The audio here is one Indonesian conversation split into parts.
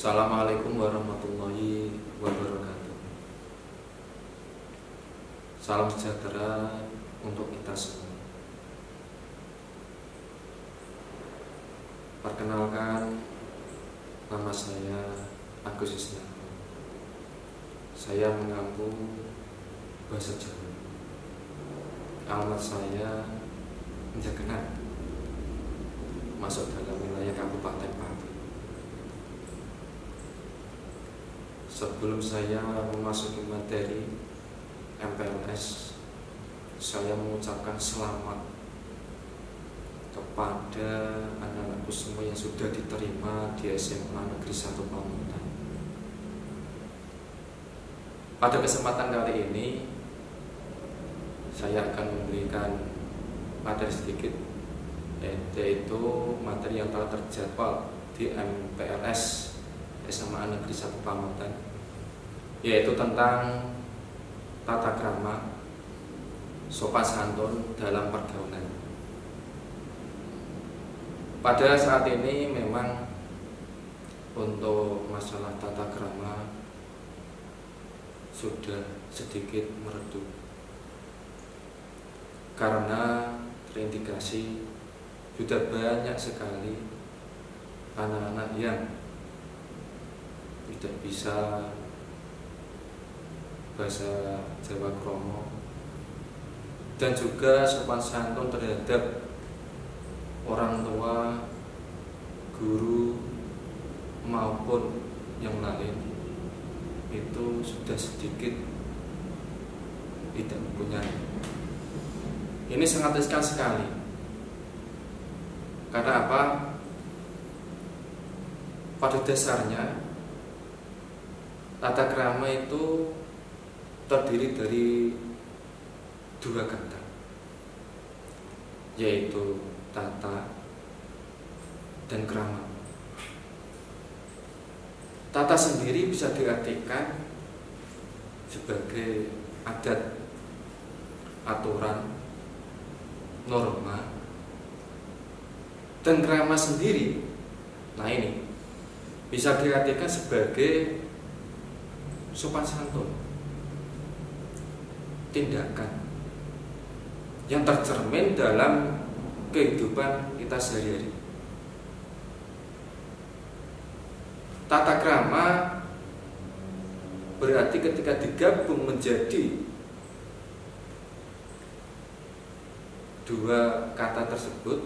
Assalamualaikum warahmatullahi wabarakatuh. Salam sejahtera untuk kita semua. Perkenalkan, nama saya Agus Isnarko. Saya mengampu bahasa Jawa. Alamat saya Menjagengan, masuk dalam wilayah Kabupaten Pati. Sebelum saya memasuki materi MPLS, saya mengucapkan selamat kepada anak-anakku semua yang sudah diterima di SMA Negeri 1 Pamutan. Pada kesempatan kali ini, saya akan memberikan materi sedikit, yaitu materi yang telah terjadwal di MPLS SMA Negeri 1 Pamutan, yaitu tentang tata krama sopan santun dalam pergaulan. Pada saat ini memang untuk masalah tata krama sudah sedikit meredup karena terindikasi sudah banyak sekali anak-anak yang tidak bisa bahasa Jawa kromo dan juga sopan santun terhadap orang tua, guru maupun yang lain itu sudah sedikit tidak mempunyai. Ini sangat riskan sekali. Karena apa? Pada dasarnya tata krama itu terdiri dari dua kata, yaitu tata dan krama. Tata sendiri bisa diartikan sebagai adat, aturan, norma, dan krama sendiri, nah ini bisa diartikan sebagai sopan santun, tindakan yang tercermin dalam kehidupan kita sehari-hari. Tata krama berarti ketika digabung menjadi dua kata tersebut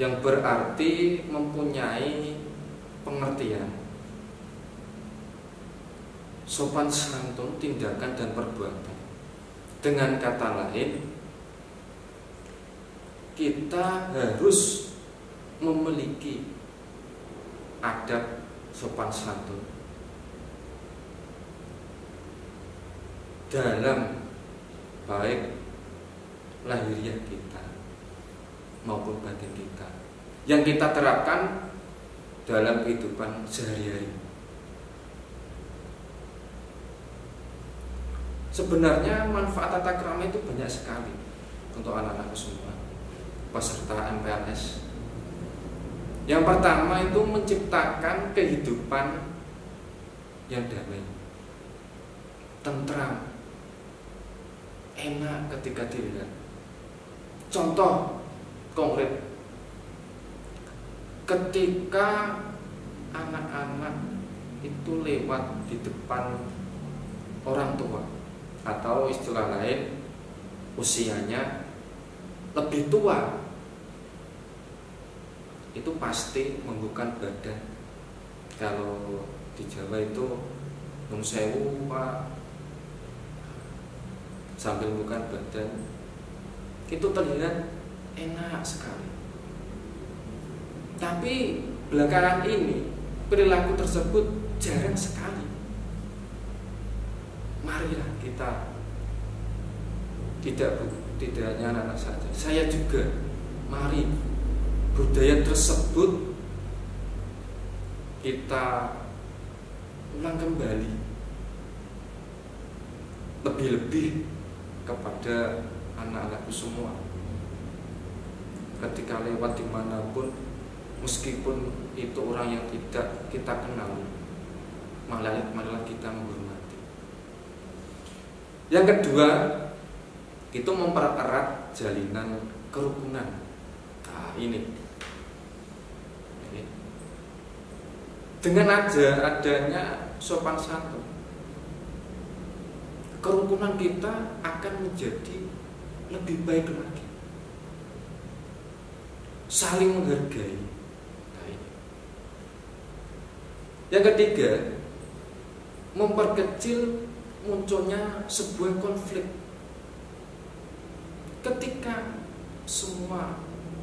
yang berarti mempunyai pengertian sopan santun, tindakan dan perbuatan. Dengan kata lain, kita harus memiliki adab sopan santun dalam baik lahiriah kita maupun batin kita yang kita terapkan dalam kehidupan sehari-hari. Sebenarnya manfaat tata krama itu banyak sekali untuk anak-anak semua peserta MPLS. Yang pertama itu menciptakan kehidupan yang damai, tentram, enak ketika dilihat. Contoh konkret, ketika anak-anak itu lewat di depan orang tua, atau istilah lain usianya lebih tua, itu pasti membuka badan. Kalau di Jawa itu nun sewu Pak, sambil membuka badan, itu terlihat enak sekali. Tapi belakangan ini perilaku tersebut jarang sekali. Marilah kita tidak hanya anak-anak saja, saya juga, mari budaya tersebut kita ulang kembali, lebih-lebih kepada anak-anakku semua. Ketika lewat dimanapun, meskipun itu orang yang tidak kita kenal, malah kita menghormati. Yang kedua, itu mempererat jalinan kerukunan. Nah, ini dengan adanya sopan santun, kerukunan kita akan menjadi lebih baik lagi, saling menghargai. Nah, ini. Yang ketiga, memperkecil munculnya sebuah konflik. Ketika semua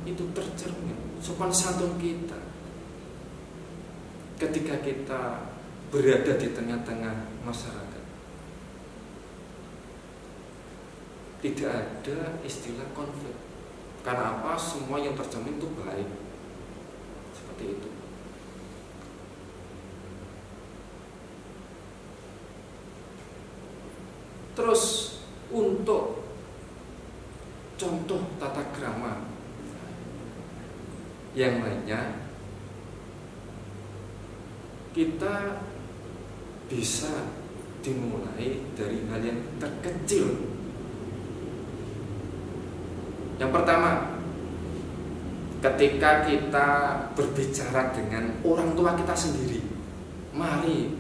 itu tercermin sopan santun kita, ketika kita berada di tengah-tengah masyarakat, tidak ada istilah konflik. Karena apa? Semua yang tercermin itu baik. Seperti itu. Terus untuk contoh tata krama yang lainnya, kita bisa dimulai dari hal yang terkecil. Yang pertama, ketika kita berbicara dengan orang tua kita sendiri, mari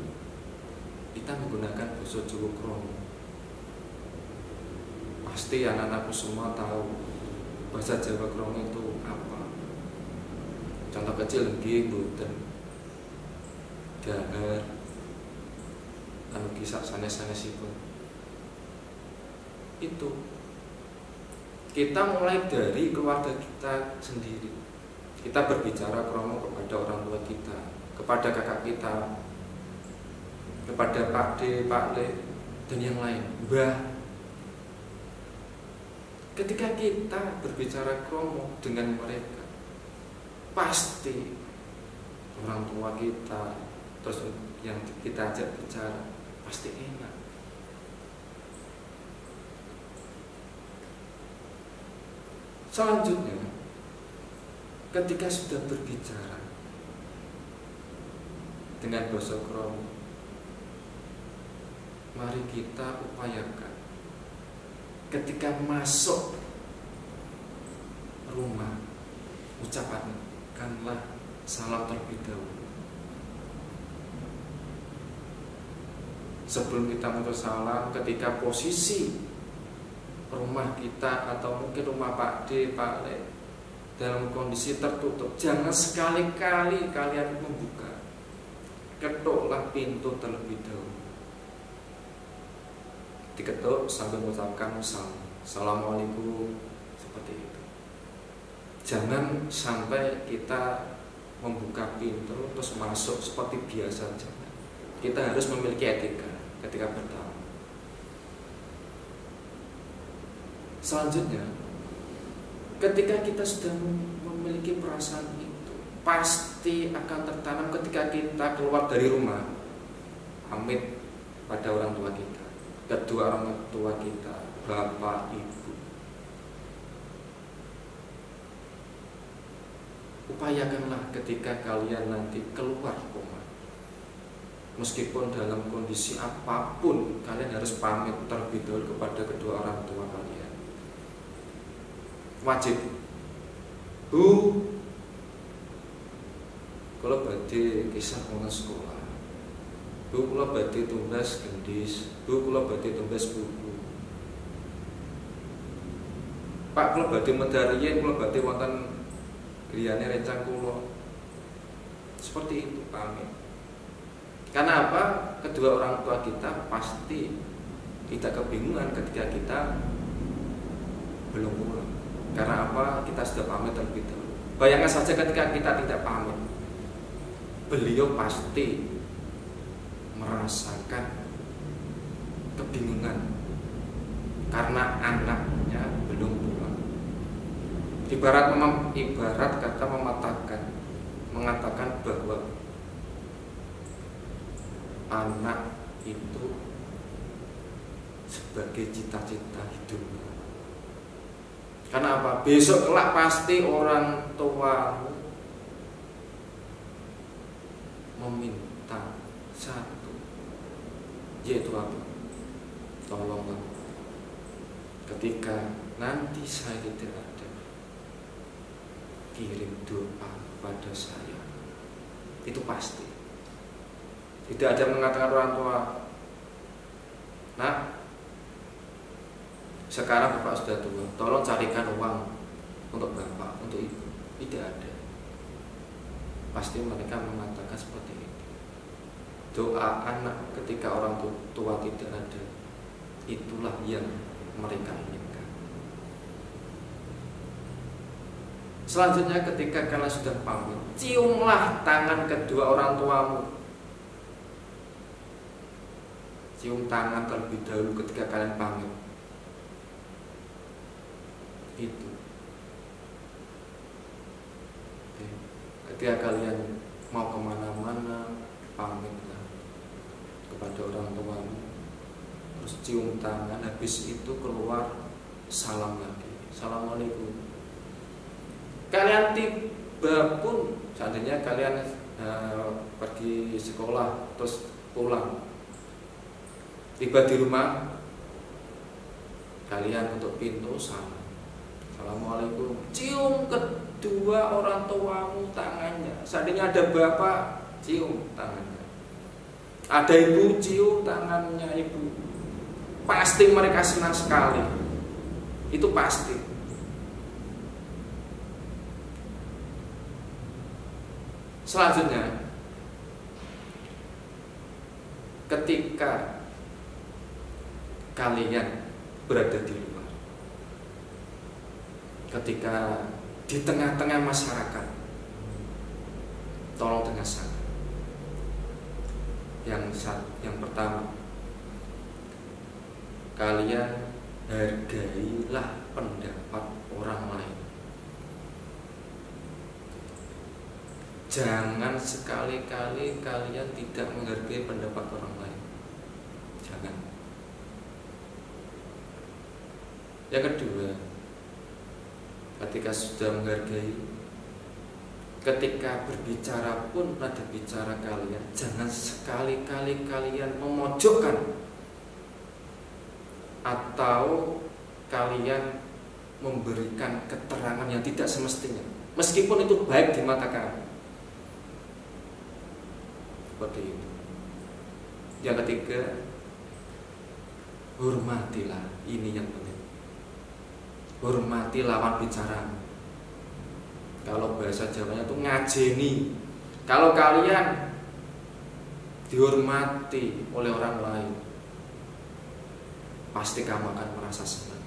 kita menggunakan basa Jawa Kromo. Pasti anak-anakku semua tahu bahasa Jawa Kromo itu apa. Contoh kecil nggih mboten. Dahar anu kisah sanes-sanesipun. Itu kita mulai dari keluarga kita sendiri. Kita berbicara kromo kepada orang tua kita, kepada kakak kita, kepada Pak D, Pak Le, dan yang lain, Mbah. Ketika kita berbicara kromo dengan mereka, pasti orang tua kita, terus yang kita ajak bicara, pasti enak. Selanjutnya, ketika sudah berbicara dengan basa kromo, mari kita upayakan ketika masuk rumah, ucapkanlah salam terlebih dahulu. Sebelum kita mengucapkan salam, ketika posisi rumah kita atau mungkin rumah Pak D, Pak Le dalam kondisi tertutup, jangan sekali-kali kalian membuka. Ketuklah pintu terlebih dahulu. Diketuk sambil mengucapkan salam, assalamualaikum, seperti itu. Jangan sampai kita membuka pintu terus masuk seperti biasa. Jangan. Kita harus memiliki etika ketika bertamu. Selanjutnya, ketika kita sudah memiliki perasaan itu, pasti akan tertanam ketika kita keluar dari rumah, pamit pada orang tua kita, kedua orang tua kita, bapak, ibu. Upayakanlah ketika kalian nanti keluar rumah, meskipun dalam kondisi apapun, kalian harus pamit terlebih dahulu kepada kedua orang tua kalian. Wajib. Bu, kalau badhe kisah wonten sekolah. Bu, kula badhe tumbas gendis. Bu, kula badhe tumbas buku. Pak, kula badhe medal riyen, kula badhe wonten griyane rencang kula. Seperti itu pamit. Karena apa? Kedua orang tua kita pasti tidak kebingungan ketika kita belum pulang. Karena apa? Kita sudah pamit terlebih dahulu. Bayangkan saja ketika kita tidak pamit, beliau pasti merasakan kebingungan karena anaknya belum pulang. Ibarat kata mengatakan bahwa anak itu sebagai cita-cita hidupnya. Karena apa? Besok kelak pasti orang tua meminta satu, yaitu apa? Tolonglah ketika nanti saya tidak ada, kirim doa pada saya. Itu pasti. Tidak ada mengatakan orang tua, nah sekarang bapak sudah tua, tolong carikan uang untuk bapak, untuk ibu. Tidak ada. Pasti mereka mengatakan seperti itu. Doa anak ketika orang tua tidak ada, itulah yang mereka inginkan. Selanjutnya ketika kalian sudah pamit, ciumlah tangan kedua orang tuamu. Cium tangan terlebih dahulu ketika kalian pamit. Itu. Ketika kalian mau kemana-mana, pamitlah kepada orang tuamu. Terus cium tangan, habis itu keluar salam lagi. Assalamualaikum. Kalian tiba pun, seandainya kalian pergi sekolah terus pulang, tiba di rumah, kalian ketuk pintu salam. Assalamualaikum. Cium kedua orang tuamu tangannya. Seandainya ada bapak, cium tangannya. Ada ibu, cium tangannya ibu. Pasti mereka senang sekali. Itu pasti. Selanjutnya, ketika kalian berada di luar, ketika di tengah-tengah masyarakat, tolong dengan sangat. Yang pertama, kalian hargailah pendapat orang lain. Jangan sekali-kali kalian tidak menghargai pendapat orang lain. Jangan. Yang kedua, ketika sudah menghargai, ketika berbicara pun nada bicara kalian, jangan sekali-kali kalian memojokkan atau kalian memberikan keterangan yang tidak semestinya, meskipun itu baik di mata kami. Seperti itu. Yang ketiga, hormatilah. Ini yang penting. Hormati lawan bicara. Kalau bahasa Jawanya itu ngajeni. Kalau kalian dihormati oleh orang lain, pasti kamu akan merasa senang.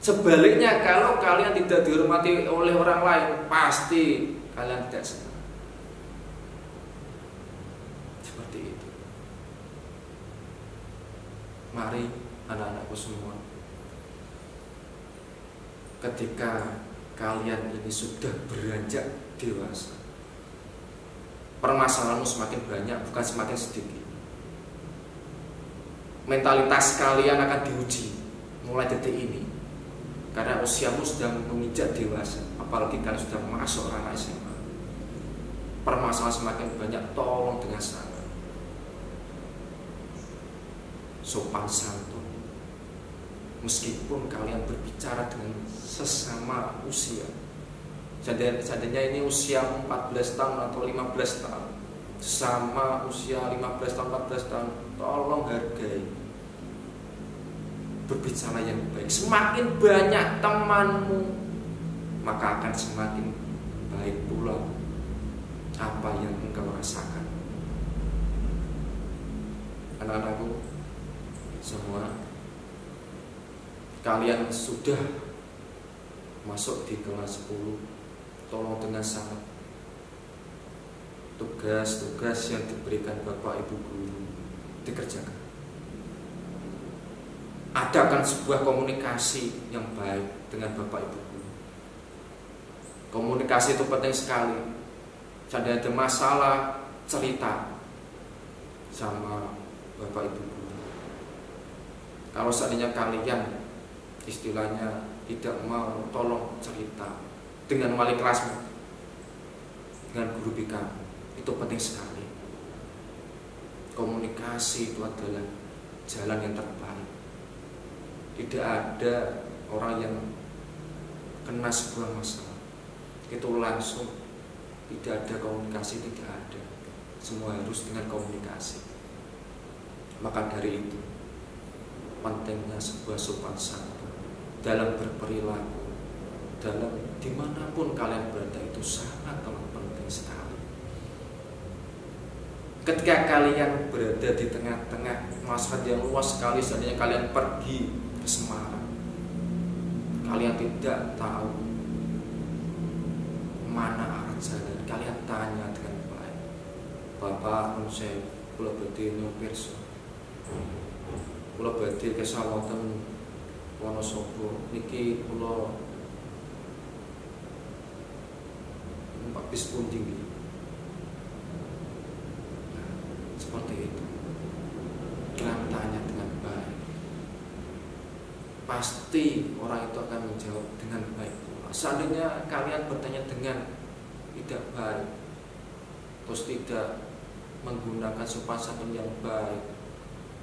Sebaliknya, kalau kalian tidak dihormati oleh orang lain, pasti kalian tidak senang. Seperti itu. Mari anak-anakku semua, ketika kalian ini sudah beranjak dewasa, permasalahanmu semakin banyak, bukan semakin sedikit. Mentalitas kalian akan diuji mulai detik ini, karena usiamu sudah menginjak dewasa. Apalagi kalian sudah masuk ranah SMA, permasalahan semakin banyak. Tolong dengan sangat sopan santun. Meskipun kalian berbicara dengan sesama usia, seandainya ini usia 14 tahun atau 15 tahun, sama usia 15 tahun, 14 tahun, tolong hargai, berbicara yang baik. Semakin banyak temanmu, maka akan semakin baik pula apa yang engkau rasakan. Anak-anakku semua, kalian sudah masuk di kelas 10, tolong dengan sangat tugas-tugas yang diberikan Bapak Ibu guru dikerjakan. Adakan sebuah komunikasi yang baik dengan Bapak Ibu guru. Komunikasi itu penting sekali. Jika ada masalah, cerita sama Bapak Ibu guru. Kalau seandainya kalian istilahnya tidak mau, tolong cerita dengan wali kelasmu, dengan guru BK. Itu penting sekali. Komunikasi itu adalah jalan yang terbaik. Tidak ada orang yang kena sebuah masalah itu langsung tidak ada komunikasi, tidak ada. Semua harus dengan komunikasi. Maka dari itu pentingnya sebuah sopan santun dalam berperilaku, dalam dimanapun kalian berada itu sangat penting sekali. Ketika kalian berada di tengah-tengah masyarakat yang luas sekali, seandainya kalian pergi ke Semarang, kalian tidak tahu mana arah jalan, kalian tanya dengan baik. Bapak saya kula badhe pirsa, kula badhe kesah wonten Wonosobo niki kula numpak bis pundi nggih. Seperti itu. Kalian tanya dengan baik. Pasti orang itu akan menjawab dengan baik. Seandainya kalian bertanya dengan tidak baik, terus tidak menggunakan sopan santun yang baik,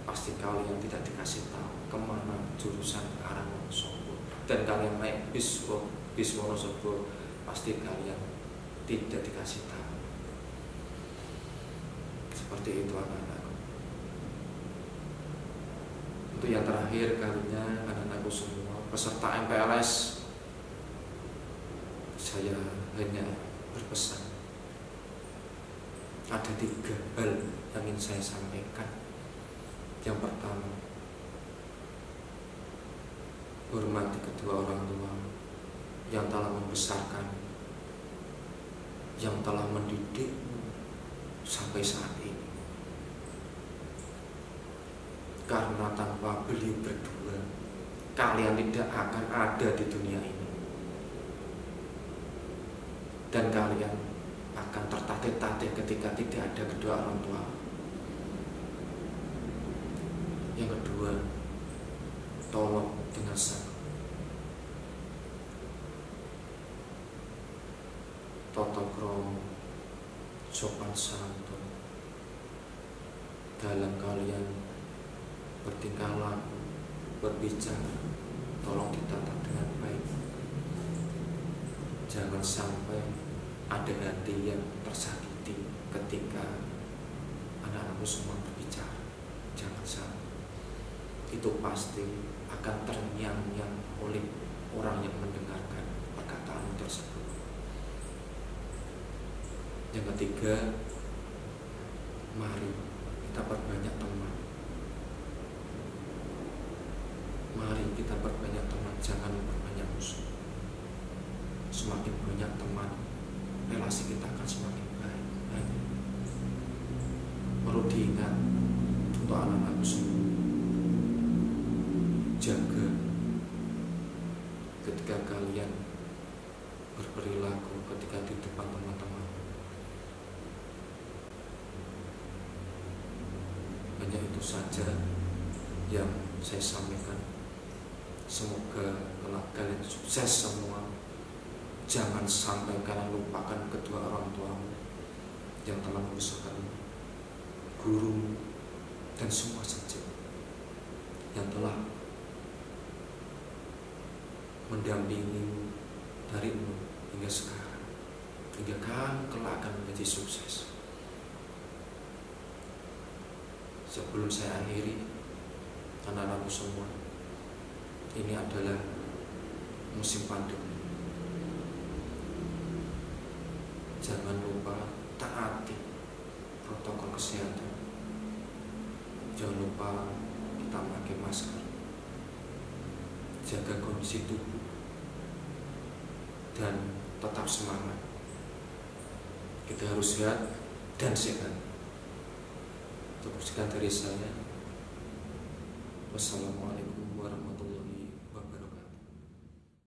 pasti kalian tidak dikasih tahu kemana jurusan ke arah Wonosobo. Dan kalian naik bis Wonosobo, pasti kalian tidak dikasih tahu. Seperti itu anak-anakku. Untuk yang terakhir kalinya anak-anakku semua peserta MPLS, saya hanya berpesan ada 3 hal yang ingin saya sampaikan. Yang pertama, hormati kedua orang tua yang telah membesarkan, yang telah mendidik sampai saat ini. Karena tanpa beliau berdua, kalian tidak akan ada di dunia ini. Dan kalian akan tertatih-tatih ketika tidak ada kedua orang tua. Yang kedua, tolong dengan sangat tata krama, sopan santun dalam kalian bertingkah laku, berbicara, tolong ditata dengan baik. Jangan sampai ada hati yang tersakiti ketika anak-anakmu semua berbicara. Jangan sampai. Itu pasti akan terngiang-ngiang oleh orang yang mendengarkan perkataan tersebut. Yang ketiga, mari kita perbanyak teman. Mari kita perbanyak teman, jangan perbanyak musuh. Semakin banyak teman, relasi kita akan semakin baik. Perlu diingat untuk anak-anakku semua, jaga ketika kalian berperilaku ketika di depan teman-teman. Hanya itu saja yang saya sampaikan. Semoga kalian sukses semua. Jangan sampai kalian lupakan kedua orang tuamu yang telah membesarkanmu, guru, dan semua saja yang telah mendampingi darimu hingga sekarang, hingga kamu kelak akan menjadi sukses. Sebelum saya akhiri, anak-anakku semua, ini adalah musim pandemi. Jangan lupa taati protokol kesehatan. Jangan lupa kita pakai masker, jaga kondisi tubuh, dan tetap semangat. Kita harus sehat dan sehat. Cukup sekian dari saya. Wassalamualaikum.